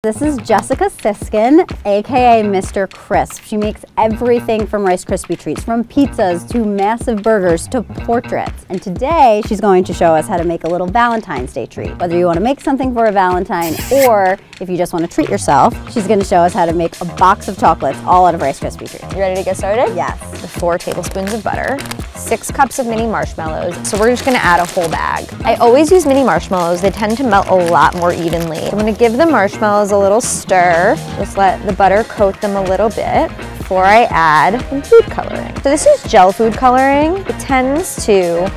This is Jessica Siskin, aka Mr. Crisp. She makes everything from Rice Krispie treats, from pizzas to massive burgers to portraits. And today she's going to show us how to make a little Valentine's Day treat. Whether you want to make something for a Valentine or if you just want to treat yourself, she's going to show us how to make a box of chocolates all out of Rice Krispie treats. You ready to get started? Yes. 4 tablespoons of butter, 6 cups of mini marshmallows. So we're just gonna add a whole bag. I always use mini marshmallows. They tend to melt a lot more evenly. So I'm gonna give the marshmallows a little stir. Just let the butter coat them a little bit before I add some food coloring. So this is gel food coloring. It tends to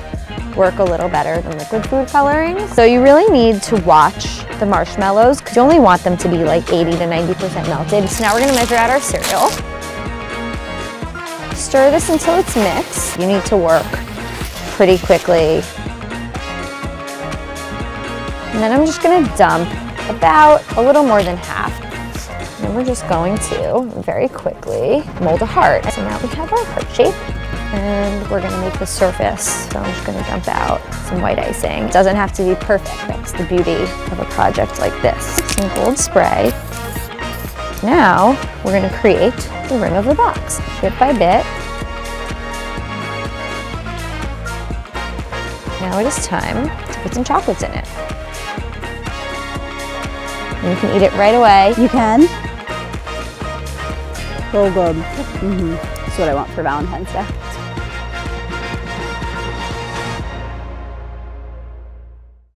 work a little better than liquid food coloring. So you really need to watch the marshmallows because you only want them to be like 80 to 90% melted. So now we're gonna measure out our cereal. Stir this until it's mixed. You need to work pretty quickly. And then I'm just gonna dump about a little more than half. And then we're just going to, very quickly, mold a heart. So now we have our heart shape. And we're gonna make the surface. So I'm just gonna dump out some white icing. It doesn't have to be perfect. That's the beauty of a project like this. Some gold spray. Now, we're gonna create the rim of the box, bit by bit. Now it is time to put some chocolates in it. And you can eat it right away. You can. So good. That's what I want for Valentine's Day.